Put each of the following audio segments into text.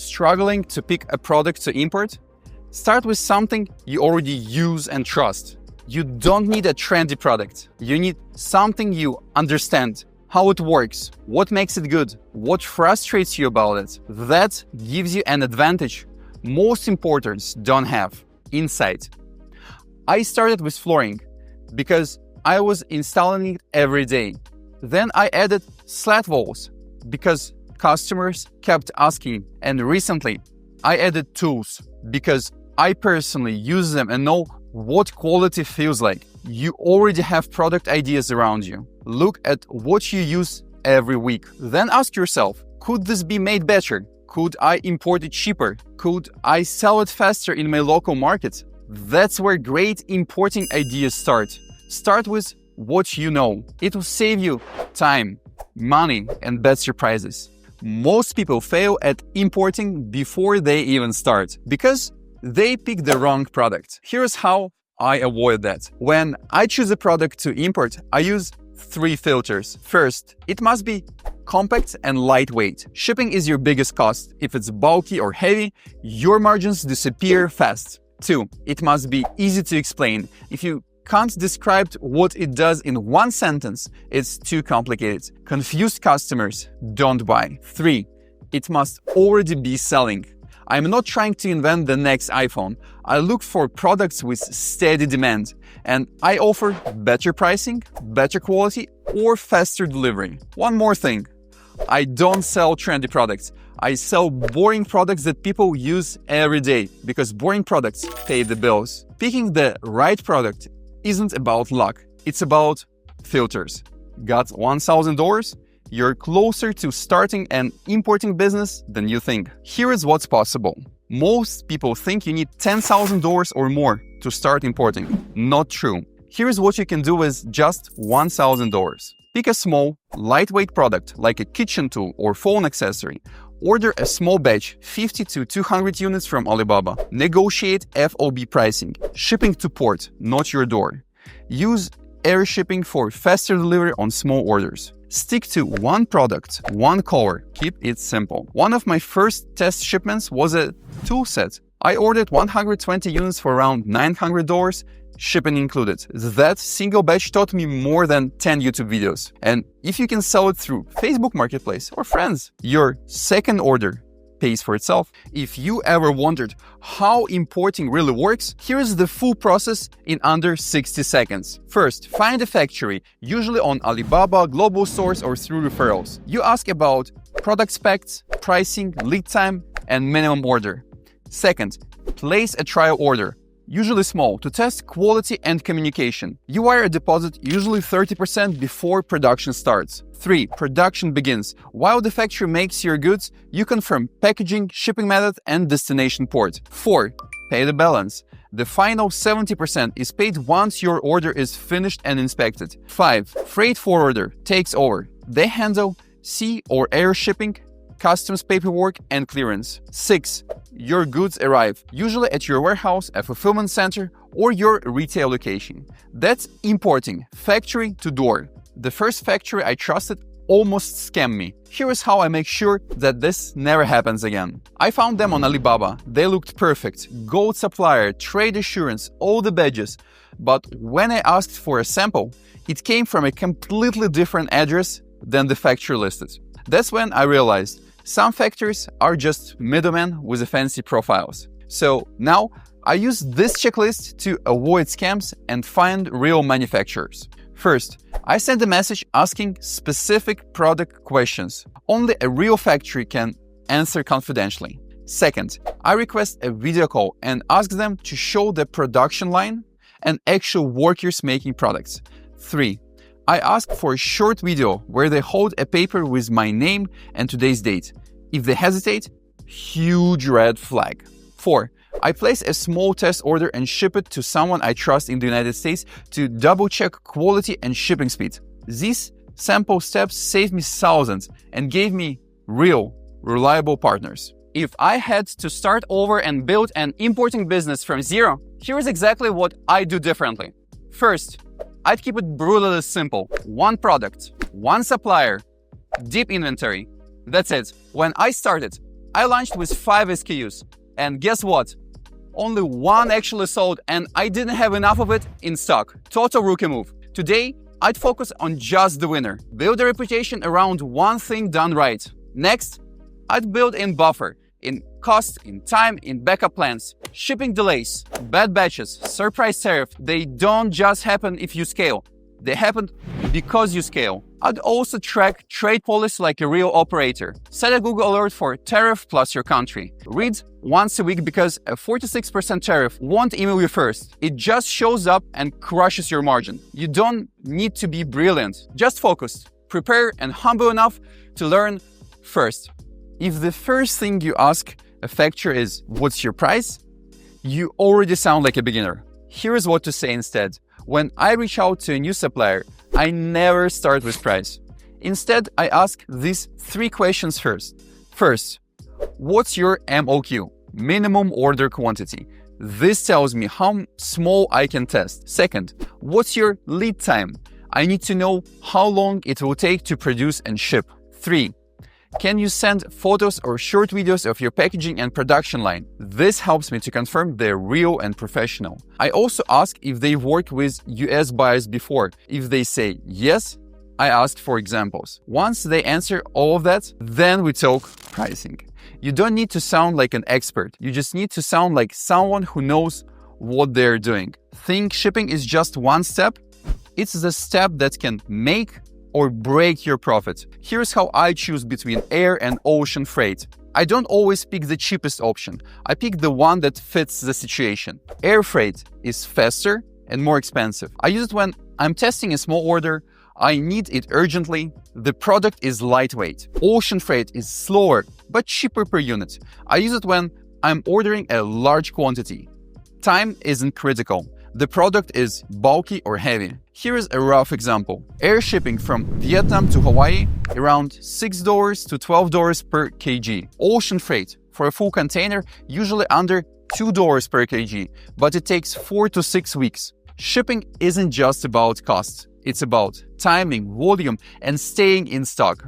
Struggling to pick a product to import? Start with something you already use and trust. You don't need a trendy product. You need something you understand, how it works, what makes it good, what frustrates you about it. That gives you an advantage most importers don't have: insight. I started with flooring because I was installing it every day. Then I added slat walls because customers kept asking. And recently, I added tools because I personally use them and know what quality feels like. You already have product ideas around you. Look at what you use every week. Then ask yourself, could this be made better? Could I import it cheaper? Could I sell it faster in my local market? That's where great importing ideas start. Start with what you know. It will save you time, money, and bad surprises. Most people fail at importing before they even start because they pick the wrong product. Here's how I avoid that. When I choose a product to import, I use 3 filters. First, it must be compact and lightweight. Shipping is your biggest cost. If it's bulky or heavy, your margins disappear fast. 2, it must be easy to explain. If you can't describe what it does in one sentence, it's too complicated. Confused customers don't buy. 3, it must already be selling. I'm not trying to invent the next iPhone. I look for products with steady demand, and I offer better pricing, better quality, or faster delivery. One more thing. I don't sell trendy products. I sell boring products that people use every day because boring products pay the bills. Picking the right product isn't about luck. It's about filters. Got $1,000? You're closer to starting an importing business than you think. Here is what's possible. Most people think you need $10,000 or more to start importing. Not true. Here's what you can do with just $1,000. Pick a small, lightweight product like a kitchen tool or phone accessory. Order a small batch, 50 to 200 units from Alibaba. Negotiate FOB pricing. Shipping to port, not your door. Use air shipping for faster delivery on small orders. Stick to one product, one color. Keep it simple. One of my first test shipments was a tool set. I ordered 120 units for around $900, shipping included. That single batch taught me more than 10 YouTube videos. And if you can sell it through Facebook Marketplace or friends, your second order pays for itself. If you ever wondered how importing really works, here's the full process in under 60 seconds. First, find a factory, usually on Alibaba, global stores, or through referrals. You ask about product specs, pricing, lead time, and minimum order. Second, place a trial order, usually small, to test quality and communication. You wire a deposit, usually 30% before production starts. 3. Production begins. While the factory makes your goods, you confirm packaging, shipping method, and destination port. 4. Pay the balance. The final 70% is paid once your order is finished and inspected. 5. Freight forwarder takes over. They handle sea or air shipping, customs paperwork, and clearance. 6. Your goods arrive, usually at your warehouse, a fulfillment center, or your retail location. That's importing, factory to door. The first factory I trusted almost scammed me. Here is how I make sure that this never happens again. I found them on Alibaba. They looked perfect. Gold supplier, trade assurance, all the badges. But when I asked for a sample, it came from a completely different address than the factory listed. That's when I realized some factories are just middlemen with fancy profiles. So now I use this checklist to avoid scams and find real manufacturers. First, I send a message asking specific product questions. Only a real factory can answer confidentially. Second, I request a video call and ask them to show the production line and actual workers making products. 3. I ask for a short video where they hold a paper with my name and today's date. If they hesitate, huge red flag. 4. I place a small test order and ship it to someone I trust in the United States to double-check quality and shipping speed. These sample steps saved me thousands and gave me real, reliable partners. If I had to start over and build an importing business from zero, here's exactly what I do differently. First, I'd keep it brutally simple. One product, one supplier, deep inventory. That's it. When I started, I launched with 5 SKUs. And guess what? Only one actually sold and I didn't have enough of it in stock. Total rookie move. Today, I'd focus on just the winner. Build a reputation around one thing done right. Next, I'd build in buffer, in cost, in time, in backup plans. Shipping delays, bad batches, surprise tariff, they don't just happen if you scale. They happen because you scale. I'd also track trade policy like a real operator. Set a Google alert for tariff plus your country. Read once a week because a 46% tariff won't email you first. It just shows up and crushes your margin. You don't need to be brilliant, just focused, prepare, and humble enough to learn first. If the first thing you ask a factory is, "What's your price?" you already sound like a beginner. Here's what to say instead. When I reach out to a new supplier, I never start with price. Instead, I ask these 3 questions first. First, what's your MOQ? Minimum order quantity. This tells me how small I can test. Second, what's your lead time? I need to know how long it will take to produce and ship. 3, can you send photos or short videos of your packaging and production line? This helps me to confirm they're real and professional. I also ask if they've worked with US buyers before. If they say yes, I ask for examples. Once they answer all of that, then we talk pricing. You don't need to sound like an expert. You just need to sound like someone who knows what they're doing. Think shipping is just one step? It's the step that can make or break your profit. Here's how I choose between air and ocean freight. I don't always pick the cheapest option. I pick the one that fits the situation. Air freight is faster and more expensive. I use it when I'm testing a small order, I need it urgently, the product is lightweight. Ocean freight is slower but cheaper per unit. I use it when I'm ordering a large quantity. Time isn't critical. The product is bulky or heavy. Here is a rough example. Air shipping from Vietnam to Hawaii, around $6 to $12 per kg. Ocean freight for a full container, usually under $2 per kg, but it takes 4 to 6 weeks. Shipping isn't just about cost. It's about timing, volume, and staying in stock.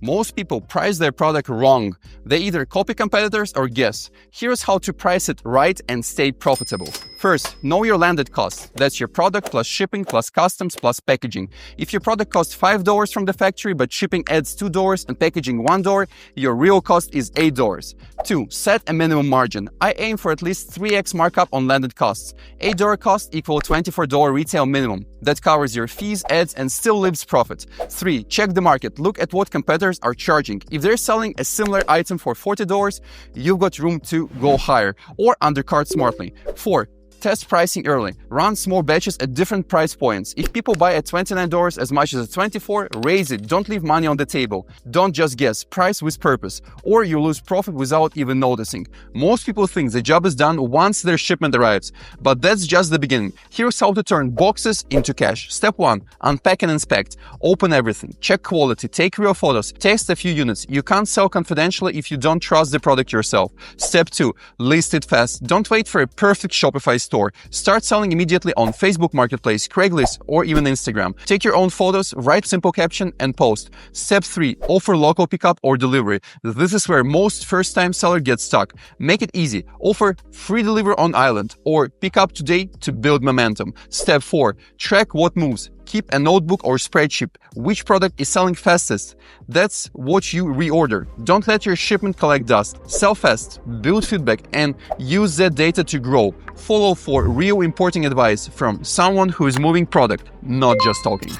Most people price their product wrong. They either copy competitors or guess. Here's how to price it right and stay profitable. First, know your landed cost. That's your product plus shipping plus customs plus packaging. If your product costs $5 from the factory, but shipping adds $2 and packaging $1, your real cost is $8. 2. Set a minimum margin. I aim for at least 3x markup on landed costs. $8 cost equal $24 retail minimum. That covers your fees, ads, and still leaves profit. 3. Check the market. Look at what competitors are charging. If they're selling a similar item for $40, you've got room to go higher or undercard smartly. 4. Test pricing early. Run small batches at different price points. If people buy at $29 as much as at $24, raise it. Don't leave money on the table. Don't just guess. Price with purpose, or you lose profit without even noticing. Most people think the job is done once their shipment arrives, but that's just the beginning. Here's how to turn boxes into cash. Step 1. Unpack and inspect. Open everything. Check quality. Take real photos. Test a few units. You can't sell confidentially if you don't trust the product yourself. Step 2. List it fast. Don't wait for a perfect Shopify store. Start selling immediately on Facebook Marketplace, Craigslist, or even Instagram. Take your own photos, write simple caption, and post. Step 3. Offer local pickup or delivery. This is where most first-time seller gets stuck. Make it easy. Offer free delivery on island or pick up today to build momentum. Step 4. Track what moves. Keep a notebook or spreadsheet. Which product is selling fastest? That's what you reorder. Don't let your shipment collect dust. Sell fast, build feedback, and use that data to grow. Follow for real importing advice from someone who is moving product, not just talking.